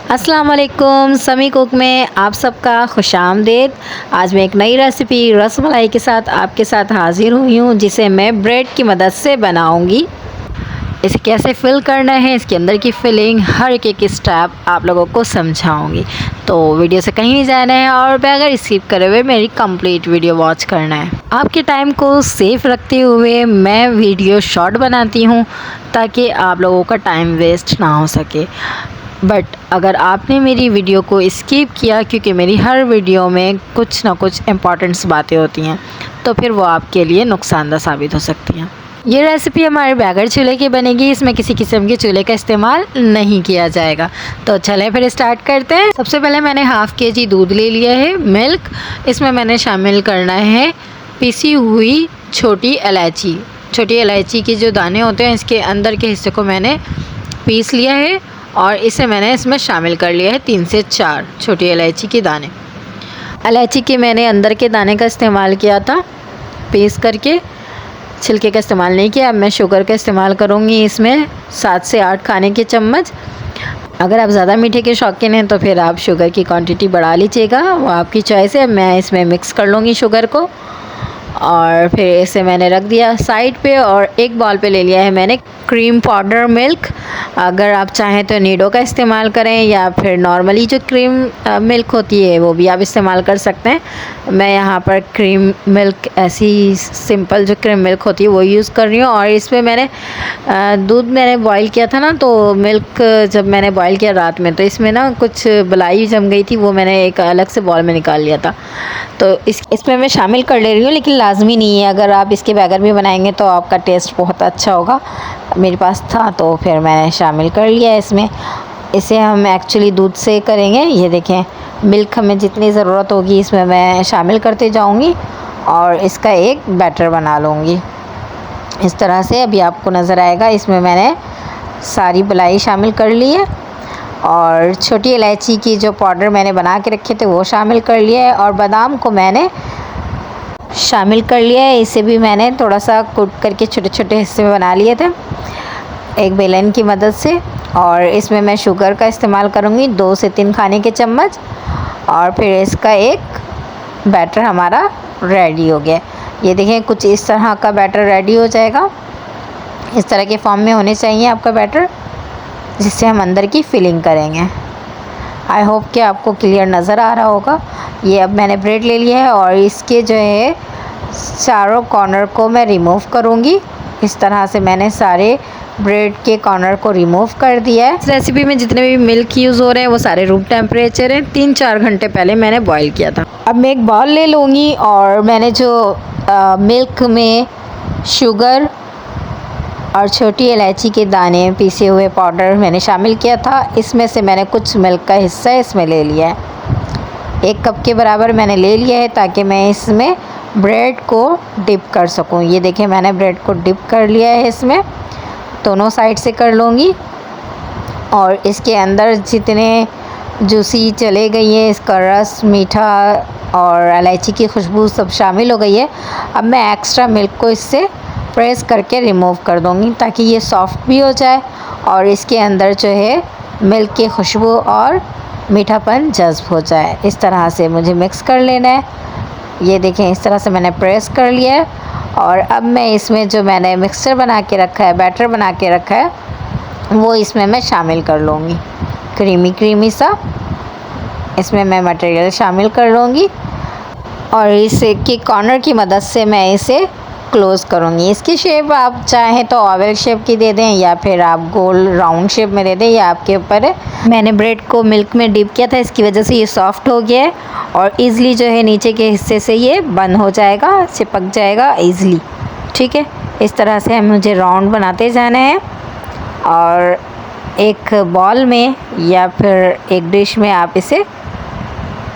अस्सलाम वालेकुम, समी कुक में आप सबका खुशामदीद। आज मैं एक नई रेसिपी रसमलाई के साथ आपके साथ हाज़िर हुई हूँ, जिसे मैं ब्रेड की मदद से बनाऊँगी। इसे कैसे फिल करना है, इसके अंदर की फिलिंग, हर एक स्टेप आप लोगों को समझाऊंगी। तो वीडियो से कहीं नहीं जाना है और बगैर स्किप करे हुए मेरी कंप्लीट वीडियो वॉच करना है। आपके टाइम को सेफ रखते हुए मैं वीडियो शॉर्ट बनाती हूँ ताकि आप लोगों का टाइम वेस्ट ना हो सके। बट अगर आपने मेरी वीडियो को स्किप किया, क्योंकि मेरी हर वीडियो में कुछ ना कुछ इम्पॉर्टेंट्स बातें होती हैं, तो फिर वो आपके लिए नुकसानदा साबित हो सकती हैं। ये रेसिपी हमारे बगैर चूल्हे की बनेगी, इसमें किसी किस्म के चूल्हे का इस्तेमाल नहीं किया जाएगा। तो चलें फिर स्टार्ट करते हैं। सबसे पहले मैंने हाफ़ केजी दूध ले लिया है, मिल्क। इसमें मैंने शामिल करना है पिसी हुई छोटी इलायची। छोटी इलायची के जो दाने होते हैं, इसके अंदर के हिस्से को मैंने पीस लिया है और इसे मैंने इसमें शामिल कर लिया है 3 से 4 छोटी इलायची के दाने। इलायची के मैंने अंदर के दाने का इस्तेमाल किया था पीस करके, छिलके का इस्तेमाल नहीं किया। अब मैं शुगर का इस्तेमाल करूँगी इसमें 7 से 8 खाने के चम्मच। अगर आप ज़्यादा मीठे के शौकीन हैं तो फिर आप शुगर की क्वांटिटी बढ़ा लीजिएगा, वो आपकी चॉइस है। मैं इसमें मिक्स कर लूँगी शुगर को और फिर इसे मैंने रख दिया साइड पे। और एक बॉल पे ले लिया है मैंने क्रीम पाउडर मिल्क। अगर आप चाहें तो नीडो का इस्तेमाल करें या फिर नॉर्मली जो क्रीम मिल्क होती है वो भी आप इस्तेमाल कर सकते हैं। मैं यहाँ पर क्रीम मिल्क, ऐसी सिंपल जो क्रीम मिल्क होती है वो यूज़ कर रही हूँ। और इसमें मैंने दूध मैंने बॉईल किया था ना, तो मिल्क जब मैंने बॉईल किया रात में, तो इसमें ना कुछ बलाई जम गई थी, वो मैंने एक अलग से बॉल में निकाल लिया था। तो इसमें मैं शामिल कर ले रही हूँ, लेकिन लाजमी नहीं है। अगर आप इसके बगैर भी बनाएंगे तो आपका टेस्ट बहुत अच्छा होगा। मेरे पास था तो फिर मैंने शामिल कर लिया इसमें। इसे हम एक्चुअली दूध से करेंगे। ये देखें, मिल्क हमें जितनी ज़रूरत होगी इसमें मैं शामिल करते जाऊंगी और इसका एक बैटर बना लूँगी इस तरह से। अभी आपको नज़र आएगा, इसमें मैंने सारी बलाई शामिल कर ली है और छोटी इलायची की जो पाउडर मैंने बना के रखे थे वो शामिल कर लिया है और बादाम को मैंने शामिल कर लिया है। इसे भी मैंने थोड़ा सा कूट करके छोटे छोटे हिस्से में बना लिए थे एक बेलन की मदद से। और इसमें मैं शुगर का इस्तेमाल करूँगी 2 से 3 खाने के चम्मच। और फिर इसका एक बैटर हमारा रेडी हो गया। ये देखें, कुछ इस तरह का बैटर रेडी हो जाएगा। इस तरह के फॉर्म में होने चाहिए आपका बैटर, जिससे हम अंदर की फिलिंग करेंगे। आई होप कि आपको क्लियर नज़र आ रहा होगा। ये अब मैंने ब्रेड ले लिया है और इसके जो है चारों कॉर्नर को मैं रिमूव करूँगी। इस तरह से मैंने सारे ब्रेड के कॉर्नर को रिमूव कर दिया है। इस रेसिपी में जितने भी मिल्क यूज़ हो रहे हैं वो सारे रूम टेम्परेचर हैं। 3-4 घंटे पहले मैंने बॉईल किया था। अब मैं एक बाउल ले लूँगी और मैंने जो मिल्क में शुगर और छोटी इलायची के दाने, पीसे हुए पाउडर मैंने शामिल किया था, इसमें से मैंने कुछ मिल्क का हिस्सा इसमें ले लिया है। 1 कप के बराबर मैंने ले लिया है ताकि मैं इसमें ब्रेड को डिप कर सकूं। ये देखें, मैंने ब्रेड को डिप कर लिया है इसमें, दोनों साइड से कर लूँगी। और इसके अंदर जितने जूसी चले गई है, इसका रस, मीठा और इलायची की खुशबू सब शामिल हो गई है। अब मैं एक्स्ट्रा मिल्क को इससे प्रेस करके रिमूव कर दूँगी ताकि ये सॉफ्ट भी हो जाए और इसके अंदर जो है मिल्क की खुशबू और मीठापन जज्ब हो जाए। इस तरह से मुझे मिक्स कर लेना है। ये देखें, इस तरह से मैंने प्रेस कर लिया है। और अब मैं इसमें जो मैंने मिक्सचर बना के रखा है, बैटर बना के रखा है, वो इसमें मैं शामिल कर लूँगी। क्रीमी सा इसमें मैं मटेरियल शामिल कर लूँगी और इसे की कॉर्नर की मदद से मैं इसे क्लोज़ करूँगी। इसकी शेप आप चाहें तो ओवल शेप की दे दें या फिर आप गोल राउंड शेप में दे दें, या आपके ऊपर है। मैंने ब्रेड को मिल्क में डिप किया था, इसकी वजह से ये सॉफ्ट हो गया है और ईज़िली जो है नीचे के हिस्से से ये बंद हो जाएगा, चिपक जाएगा ईज़िली। ठीक है, इस तरह से मुझे राउंड बनाते जाना है और एक बॉल में या फिर एक डिश में आप इसे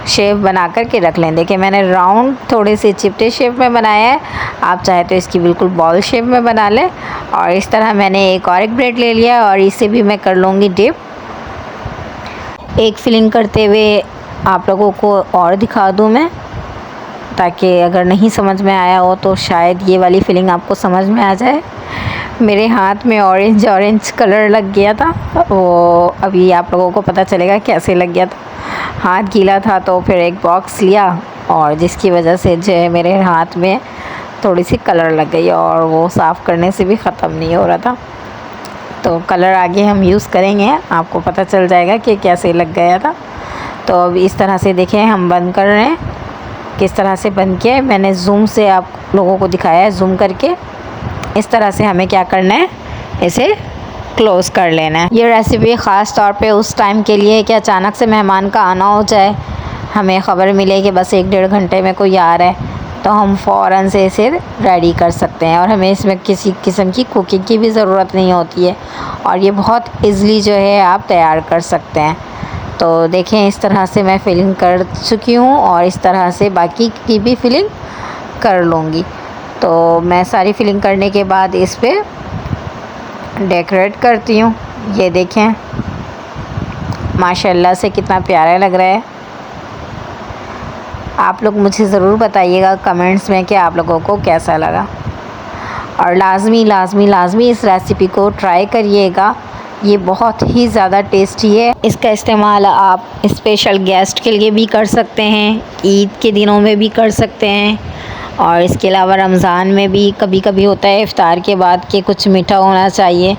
शेप बना कर के रख लें। देखिए, मैंने राउंड थोड़े से चिपटे शेप में बनाया है, आप चाहे तो इसकी बिल्कुल बॉल शेप में बना लें। और इस तरह मैंने एक और एक ब्रेड ले लिया और इसे भी मैं कर लूँगी डिप। एक फिलिंग करते हुए आप लोगों को और दिखा दूँ मैं, ताकि अगर नहीं समझ में आया हो तो शायद ये वाली फिलिंग आपको समझ में आ जाए। मेरे हाथ में ऑरेंज ऑरेंज कलर लग गया था। वो अभी आप लोगों को पता चलेगा कैसे लग गया था। हाथ गीला था तो फिर एक बॉक्स लिया और जिसकी वजह से जो है मेरे हाथ में थोड़ी सी कलर लग गई और वो साफ़ करने से भी ख़त्म नहीं हो रहा था। तो कलर आगे हम यूज़ करेंगे, आपको पता चल जाएगा कि कैसे लग गया था। तो अब इस तरह से देखें हम बंद कर रहे हैं, किस तरह से बंद किया है। मैंने जूम से आप लोगों को दिखाया है, जूम करके इस तरह से हमें क्या करना है, इसे क्लोज़ कर लेना है। ये रेसिपी ख़ास तौर पे उस टाइम के लिए कि अचानक से मेहमान का आना हो जाए, हमें ख़बर मिले कि बस 1-1.5 घंटे में कोई आ रहा है, तो हम फ़ौरन से इसे रेडी कर सकते हैं और हमें इसमें किसी किस्म की कुकिंग की भी ज़रूरत नहीं होती है और ये बहुत ईज़िली जो है आप तैयार कर सकते हैं। तो देखें इस तरह से मैं फिलिंग कर चुकी हूँ और इस तरह से बाकी की भी फिलिंग कर लूँगी। तो मैं सारी फिलिंग करने के बाद इस पे डेकोरेट करती हूँ। ये देखें माशाल्लाह से कितना प्यारा लग रहा है। आप लोग मुझे ज़रूर बताइएगा कमेंट्स में कि आप लोगों को कैसा लगा और लाजमी इस रेसिपी को ट्राई करिएगा। ये बहुत ही ज़्यादा टेस्टी है। इसका इस्तेमाल आप स्पेशल गेस्ट के लिए भी कर सकते हैं, ईद के दिनों में भी कर सकते हैं और इसके अलावा रमज़ान में भी कभी कभी होता है इफ़्तार के बाद कि कुछ मीठा होना चाहिए,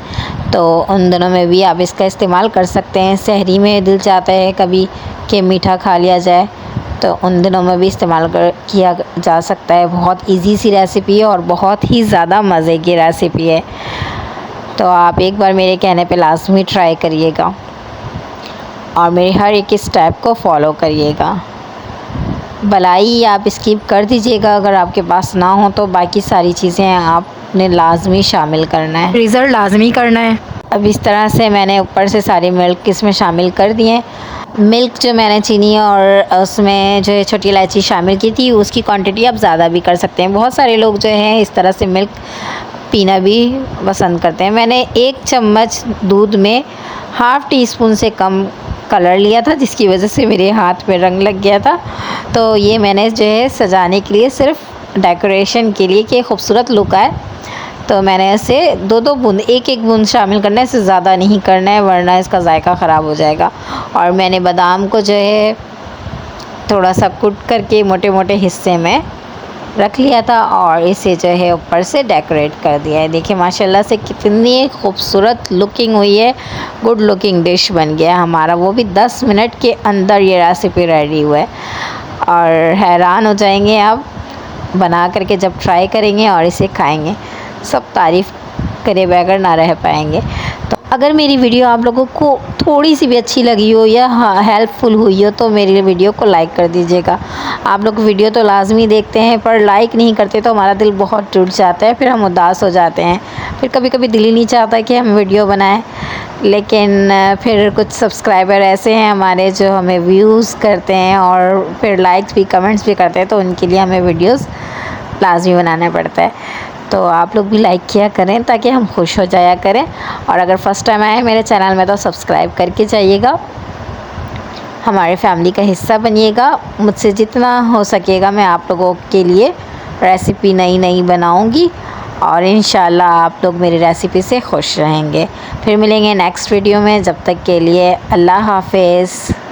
तो उन दिनों में भी आप इसका इस्तेमाल कर सकते हैं। सहरी में दिल चाहता है कभी कि मीठा खा लिया जाए, तो उन दिनों में भी इस्तेमाल किया जा सकता है। बहुत इजी सी रेसिपी है और बहुत ही ज़्यादा मज़े की रेसिपी है। तो आप एक बार मेरे कहने पे लाजमी ट्राई करिएगा और मेरे हर एक स्टेप को फॉलो करिएगा। भलाई आप स्किप कर दीजिएगा अगर आपके पास ना हो, तो बाकी सारी चीज़ें आपने लाजमी शामिल करना है, फ्रीज़र लाजमी करना है। अब इस तरह से मैंने ऊपर से सारी मिल्क इसमें शामिल कर दिए। मिल्क जो मैंने चीनी और उसमें जो है छोटी इलायची शामिल की थी, उसकी क्वांटिटी आप ज़्यादा भी कर सकते हैं। बहुत सारे लोग जो हैं इस तरह से मिल्क पीना भी पसंद करते हैं। मैंने 1 चम्मच दूध में ½ टीस्पून से कम कलर लिया था, जिसकी वजह से मेरे हाथ में रंग लग गया था। तो ये मैंने जो है सजाने के लिए, सिर्फ डेकोरेशन के लिए कि खूबसूरत लुक आए, तो मैंने इसे 2-2 बूंद, 1-1 बूंद शामिल करना है, इससे ज़्यादा नहीं करना है वरना इसका जायका ख़राब हो जाएगा। और मैंने बादाम को जो है थोड़ा सा कूट करके मोटे मोटे हिस्से में रख लिया था और इसे जो है ऊपर से डेकोरेट कर दिया है। देखिए माशाल्लाह से कितनी खूबसूरत लुकिंग हुई है। गुड लुकिंग डिश बन गया हमारा, वो भी 10 मिनट के अंदर ये रेसिपी रेडी हुआ है और हैरान हो जाएंगे आप बना करके जब ट्राई करेंगे और इसे खाएंगे। सब तारीफ़ करे बगैर ना रह पाएंगे। तो अगर मेरी वीडियो आप लोगों को थोड़ी सी भी अच्छी लगी हो या हेल्पफुल हुई हो तो मेरी वीडियो को लाइक कर दीजिएगा। आप लोग वीडियो तो लाजमी देखते हैं पर लाइक नहीं करते तो हमारा दिल बहुत टूट जाता है, फिर हम उदास हो जाते हैं, फिर कभी कभी दिल ही नहीं चाहता कि हम वीडियो बनाएं। लेकिन फिर कुछ सब्सक्राइबर ऐसे हैं हमारे जो हमें व्यूज़ करते हैं और फिर लाइक्स भी कमेंट्स भी करते हैं, तो उनके लिए हमें वीडियोज़ लाजमी बनाना पड़ता है। तो आप लोग भी लाइक किया करें ताकि हम खुश हो जाया करें और अगर फ़र्स्ट टाइम आए मेरे चैनल में तो सब्सक्राइब करके जाइएगा, हमारे फैमिली का हिस्सा बनिएगा। मुझसे जितना हो सकेगा मैं आप लोगों के लिए रेसिपी नई बनाऊंगी और इंशाल्लाह आप लोग मेरी रेसिपी से खुश रहेंगे। फिर मिलेंगे नेक्स्ट वीडियो में, जब तक के लिए अल्लाह हाफ़िज़।